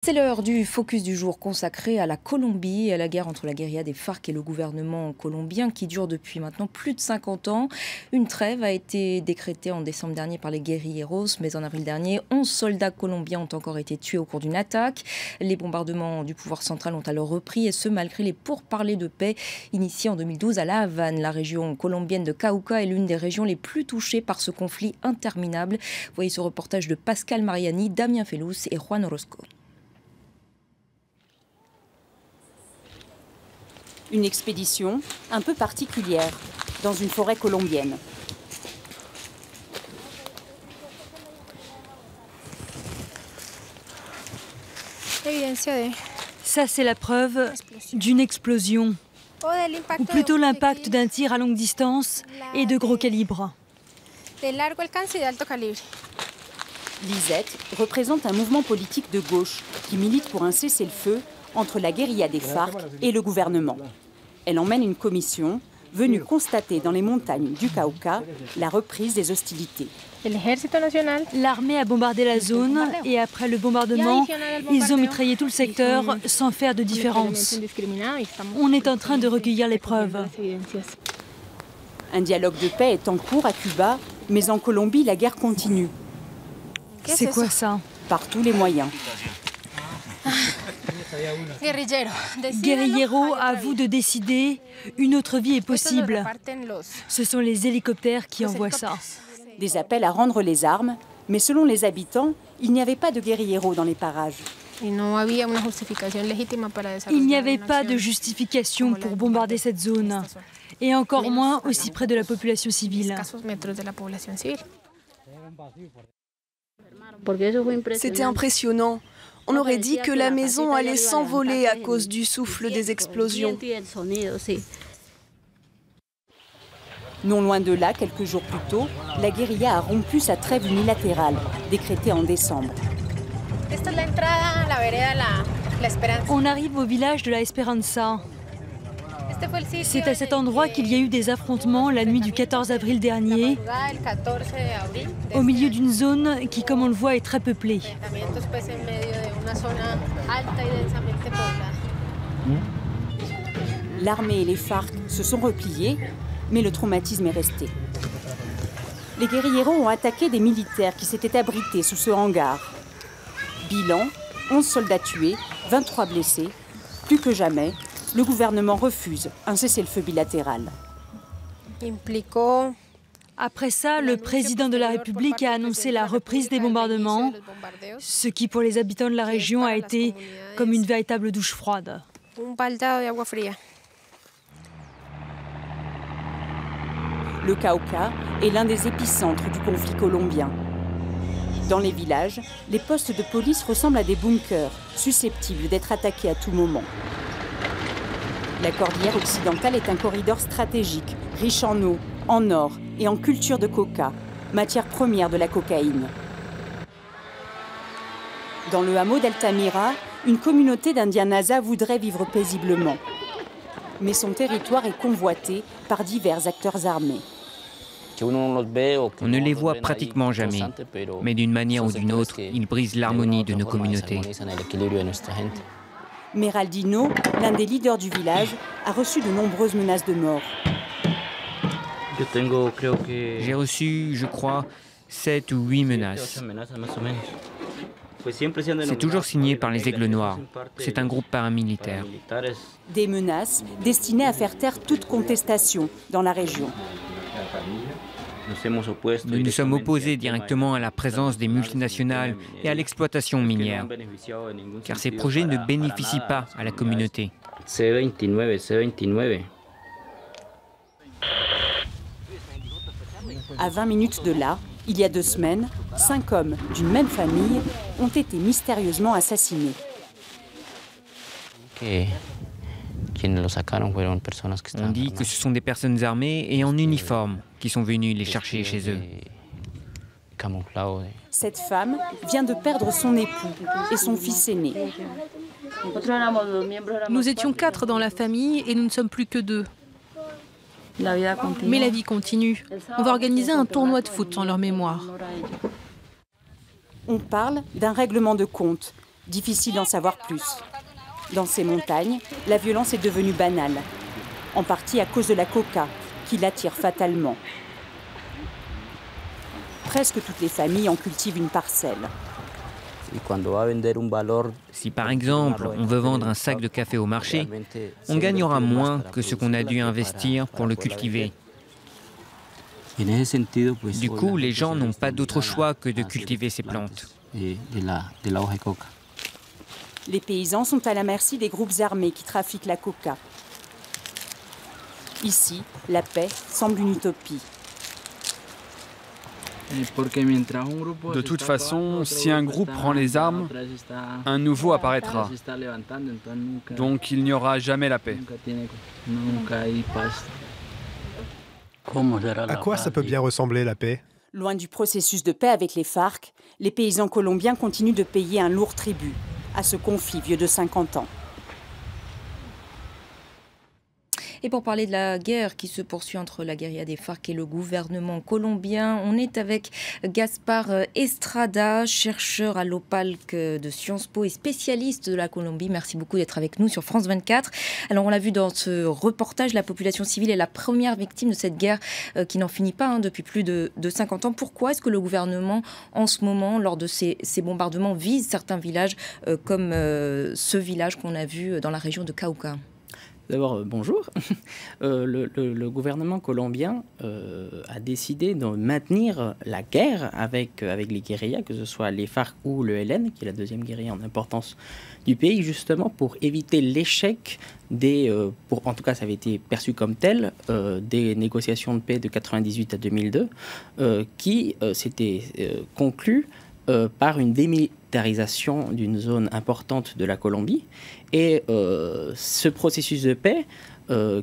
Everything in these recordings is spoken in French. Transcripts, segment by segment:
C'est l'heure du focus du jour consacré à la Colombie et à la guerre entre la guérilla des FARC et le gouvernement colombien qui dure depuis maintenant plus de 50 ans. Une trêve a été décrétée en décembre dernier par les guérilleros, mais en avril dernier, 11 soldats colombiens ont encore été tués au cours d'une attaque. Les bombardements du pouvoir central ont alors repris, et ce malgré les pourparlers de paix initiés en 2012 à La Havane. La région colombienne de Cauca est l'une des régions les plus touchées par ce conflit interminable. Voyez ce reportage de Pascal Mariani, Damien Felous et Juan Orozco. Une expédition un peu particulière dans une forêt colombienne. Ça, c'est la preuve d'une explosion, ou plutôt l'impact d'un tir à longue distance et de gros calibre. Lisette représente un mouvement politique de gauche qui milite pour un cessez-le-feu entre la guérilla des FARC et le gouvernement. Elle emmène une commission venue constater dans les montagnes du Cauca la reprise des hostilités. L'armée a bombardé la zone et après le bombardement, ils ont mitraillé tout le secteur sans faire de différence. On est en train de recueillir les preuves. Un dialogue de paix est en cours à Cuba, mais en Colombie, la guerre continue. C'est quoi ça? Par tous les moyens. Guerrillero, à vous de décider, une autre vie est possible. Ce sont les hélicoptères qui envoient ça. Des appels à rendre les armes, mais selon les habitants, il n'y avait pas de guerrilleros dans les parages. Il n'y avait pas de justification pour bombarder cette zone, et encore moins aussi près de la population civile. C'était impressionnant. On aurait dit que la maison allait s'envoler à cause du souffle des explosions. Non loin de là, quelques jours plus tôt, la guérilla a rompu sa trêve unilatérale, décrétée en décembre. On arrive au village de la Esperanza. C'est à cet endroit qu'il y a eu des affrontements la nuit du 14 avril dernier, au milieu d'une zone qui, comme on le voit, est très peuplée. L'armée et les FARC se sont repliés, mais le traumatisme est resté. Les guérilleros ont attaqué des militaires qui s'étaient abrités sous ce hangar. Bilan, 11 soldats tués, 23 blessés. Plus que jamais, le gouvernement refuse un cessez-le-feu bilatéral. Après ça, le président de la République a annoncé la reprise des bombardements, ce qui pour les habitants de la région a été comme une véritable douche froide. Le Cauca est l'un des épicentres du conflit colombien. Dans les villages, les postes de police ressemblent à des bunkers, susceptibles d'être attaqués à tout moment. La cordillère occidentale est un corridor stratégique, riche en eau, en or et en culture de coca, matière première de la cocaïne. Dans le hameau d'Altamira, une communauté d'Indiens Nasa voudrait vivre paisiblement. Mais son territoire est convoité par divers acteurs armés. On ne les voit pratiquement jamais, mais d'une manière ou d'une autre, ils brisent l'harmonie de nos communautés. Meraldino, l'un des leaders du village, a reçu de nombreuses menaces de mort. J'ai reçu, je crois, 7 ou 8 menaces. C'est toujours signé par les Aigles Noirs. C'est un groupe paramilitaire. Des menaces destinées à faire taire toute contestation dans la région. Nous nous sommes opposés directement à la présence des multinationales et à l'exploitation minière, car ces projets ne bénéficient pas à la communauté. À 20 minutes de là, il y a 2 semaines, 5 hommes d'une même famille ont été mystérieusement assassinés. On dit que ce sont des personnes armées et en uniforme qui sont venues les chercher chez eux. Cette femme vient de perdre son époux et son fils aîné. Nous étions 4 dans la famille et nous ne sommes plus que 2. Mais la vie continue. On va organiser un tournoi de foot en leur mémoire. On parle d'un règlement de compte, Difficile d'en savoir plus. Dans ces montagnes, la violence est devenue banale, en partie à cause de la coca, qui l'attire fatalement. Presque toutes les familles en cultivent une parcelle. Si par exemple on veut vendre un sac de café au marché, on gagnera moins que ce qu'on a dû investir pour le cultiver. Du coup, les gens n'ont pas d'autre choix que de cultiver ces plantes. Les paysans sont à la merci des groupes armés qui trafiquent la coca. Ici, la paix semble une utopie. De toute façon, si un groupe prend les armes, un nouveau apparaîtra. Donc il n'y aura jamais la paix. À quoi ça peut bien ressembler la paix? Loin du processus de paix avec les FARC, les paysans colombiens continuent de payer un lourd tribut à ce conflit vieux de 50 ans. Et pour parler de la guerre qui se poursuit entre la guérilla des FARC et le gouvernement colombien, on est avec Gaspar Estrada, chercheur à l'OPALC de Sciences Po et spécialiste de la Colombie. Merci beaucoup d'être avec nous sur France 24. Alors on l'a vu dans ce reportage, la population civile est la première victime de cette guerre qui n'en finit pas depuis plus de 50 ans. Pourquoi est-ce que le gouvernement, en ce moment, lors de ces bombardements, vise certains villages comme ce village qu'on a vu dans la région de Cauca? D'abord, bonjour. Le gouvernement colombien a décidé de maintenir la guerre avec les guérillas, que ce soit les FARC ou le ELN, qui est la deuxième guérilla en importance du pays, justement pour éviter l'échec en tout cas ça avait été perçu comme tel, des négociations de paix de 1998 à 2002, qui s'étaient conclues par une démilitarisation d'une zone importante de la Colombie. Et ce processus de paix,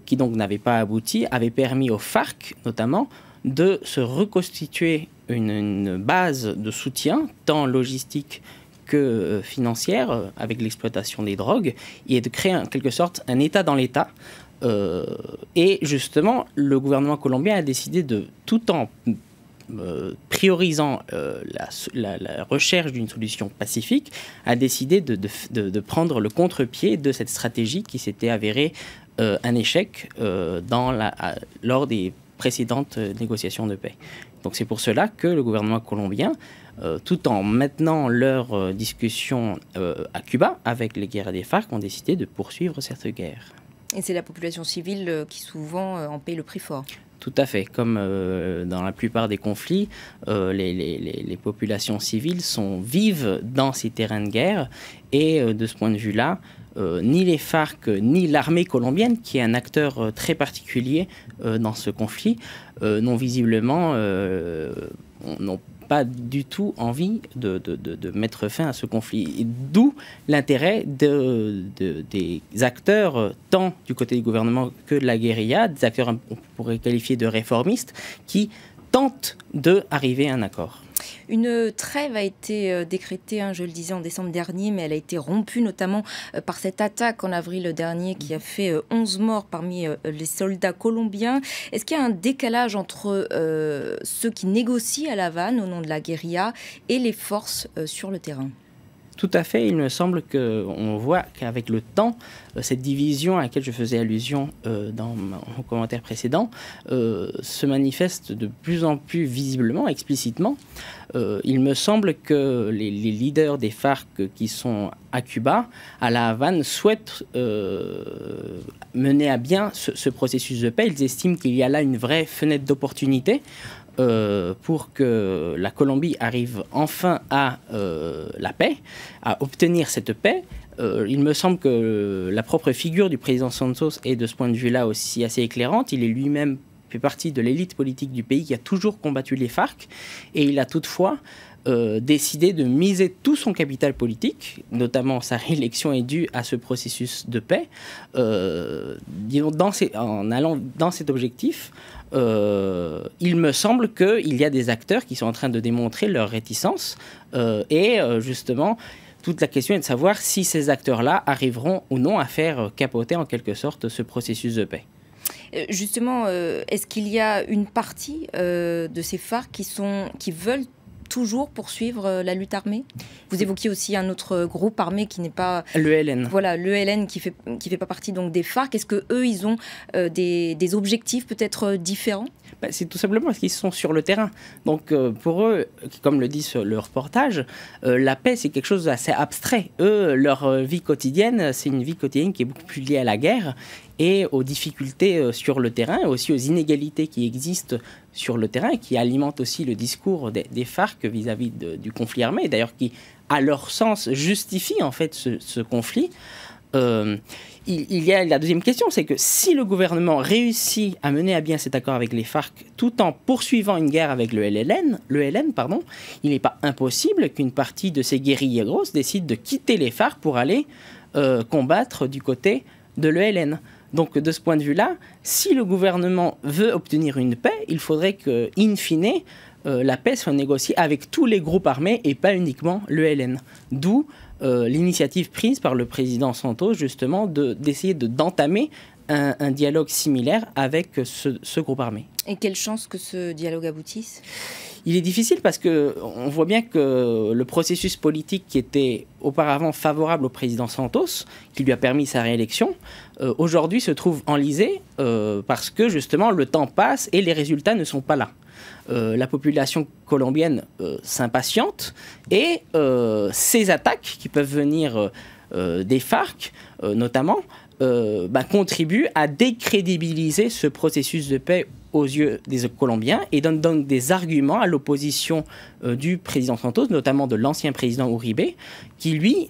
qui donc n'avait pas abouti, avait permis aux FARC, notamment, de se reconstituer une base de soutien, tant logistique que financière, avec l'exploitation des drogues, et de créer en quelque sorte un État dans l'État. Et justement, le gouvernement colombien a décidé de, tout en priorisant la recherche d'une solution pacifique, a décidé de prendre le contre-pied de cette stratégie qui s'était avérée un échec lors des précédentes négociations de paix. Donc c'est pour cela que le gouvernement colombien, tout en maintenant leur discussion à Cuba avec les guerres des FARC, ont décidé de poursuivre cette guerre. Et c'est la population civile qui souvent en paye le prix fort. Tout à fait. Comme dans la plupart des conflits, les populations civiles sont vives dans ces terrains de guerre. Et de ce point de vue-là, ni les FARC, ni l'armée colombienne, qui est un acteur très particulier dans ce conflit, n'ont visiblement n'ont pas du tout envie de mettre fin à ce conflit. D'où l'intérêt des acteurs, tant du côté du gouvernement que de la guérilla, des acteurs on pourrait qualifier de réformistes, qui tentent d'arriver à un accord. Une trêve a été décrétée, je le disais, en décembre dernier, mais elle a été rompue notamment par cette attaque en avril dernier qui a fait 11 morts parmi les soldats colombiens. Est-ce qu'il y a un décalage entre ceux qui négocient à La Havane au nom de la guérilla et les forces sur le terrain ? Tout à fait. Il me semble qu'on voit qu'avec le temps, cette division à laquelle je faisais allusion dans mon commentaire précédent se manifeste de plus en plus visiblement, explicitement. Il me semble que les leaders des FARC qui sont à Cuba, à La Havane, souhaitent mener à bien ce processus de paix. Ils estiment qu'il y a là une vraie fenêtre d'opportunité pour que la Colombie arrive enfin à la paix, à obtenir cette paix. Il me semble que la propre figure du président Santos est de ce point de vue-là aussi assez éclairante. Il est lui-même fait partie de l'élite politique du pays qui a toujours combattu les FARC et il a toutefois décidé de miser tout son capital politique, notamment sa réélection est due à ce processus de paix, en allant dans cet objectif. Il me semble qu'il y a des acteurs qui sont en train de démontrer leur réticence et justement toute la question est de savoir si ces acteurs-là arriveront ou non à faire capoter en quelque sorte ce processus de paix. Justement, est-ce qu'il y a une partie de ces FARC qui veulent toujours poursuivre la lutte armée? Vous évoquiez aussi un autre groupe armé qui n'est pas... L'ELN. Voilà, l'ELN qui fait pas partie donc des FARC. Est-ce qu'eux, ils ont des objectifs peut-être différents? C'est tout simplement parce qu'ils sont sur le terrain. Donc pour eux, comme le dit sur le reportage, la paix c'est quelque chose d'assez abstrait. Eux, leur vie quotidienne, c'est une vie quotidienne qui est beaucoup plus liée à la guerre et aux difficultés sur le terrain, et aussi aux inégalités qui existent sur le terrain et qui alimentent aussi le discours des FARC vis-à-vis du conflit armé, d'ailleurs qui, à leur sens, justifie en fait ce conflit. Il y a la deuxième question, c'est que si le gouvernement réussit à mener à bien cet accord avec les FARC tout en poursuivant une guerre avec le LN, il n'est pas impossible qu'une partie de ces guérilleros décide de quitter les FARC pour aller combattre du côté de l'ELN. Donc de ce point de vue-là, si le gouvernement veut obtenir une paix, il faudrait que, in fine, la paix soit négociée avec tous les groupes armés et pas uniquement l'ELN. D'où l'initiative prise par le président Santos, justement, d'essayer d'entamer un dialogue similaire avec ce groupe armé. Et quelle chance que ce dialogue aboutisse? Il est difficile parce qu'on voit bien que le processus politique qui était auparavant favorable au président Santos, qui lui a permis sa réélection, aujourd'hui se trouve enlisé parce que justement le temps passe et les résultats ne sont pas là. La population colombienne s'impatiente et ces attaques qui peuvent venir des FARC notamment contribuent à décrédibiliser ce processus de paix aux yeux des Colombiens et donne donc des arguments à l'opposition du président Santos, notamment de l'ancien président Uribe, qui lui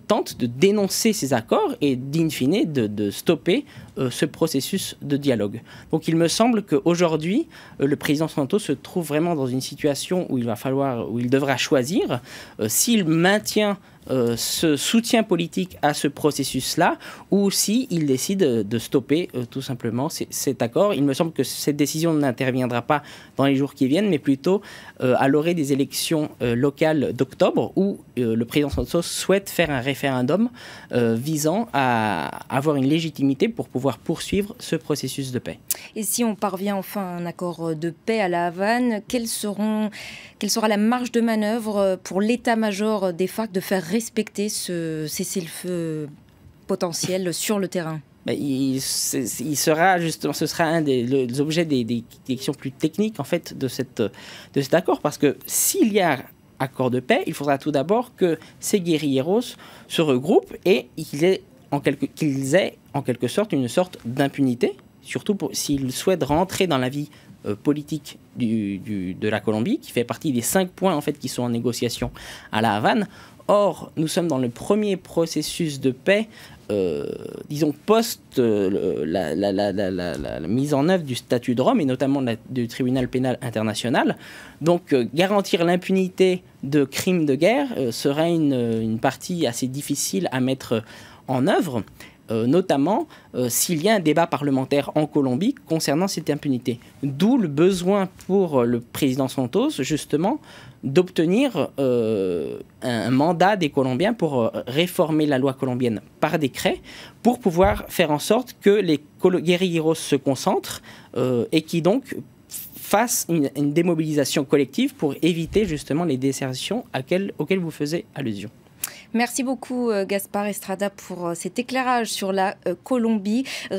tente de dénoncer ces accords et d'in fine de stopper ce processus de dialogue. Donc il me semble qu'aujourd'hui, le président Santos se trouve vraiment dans une situation où il devra choisir s'il maintient ce soutien politique à ce processus-là, ou s'il décide de stopper tout simplement cet accord. Il me semble que cette décision n'interviendra pas dans les jours qui viennent, mais plutôt à l'orée des élections locales d'octobre, où le président Santos souhaite faire un référendum visant à avoir une légitimité pour pouvoir poursuivre ce processus de paix. Et si on parvient enfin à un accord de paix à La Havane, quelle sera la marge de manœuvre pour l'état-major des FARC de faire respecter ce cessez-le-feu potentiel sur le terrain? Il sera justement, ce sera un des objets des questions plus techniques en fait de cet accord, parce que s'il y a accord de paix, il faudra tout d'abord que ces guérilleros se regroupent et qu'ils aient en quelque sorte une sorte d'impunité, surtout s'ils souhaitent rentrer dans la vie politique de la Colombie, qui fait partie des 5 points en fait qui sont en négociation à La Havane. Or, nous sommes dans le premier processus de paix, disons, post la mise en œuvre du statut de Rome et notamment du tribunal pénal international. Donc, garantir l'impunité de crimes de guerre serait une partie assez difficile à mettre en œuvre. Notamment s'il y a un débat parlementaire en Colombie concernant cette impunité. D'où le besoin pour le président Santos, justement, d'obtenir un mandat des Colombiens pour réformer la loi colombienne par décret, pour pouvoir faire en sorte que les guérilleros se concentrent et qui donc fassent une démobilisation collective pour éviter justement les désertions auxquelles vous faisiez allusion. Merci beaucoup Gaspard Estrada pour cet éclairage sur la Colombie.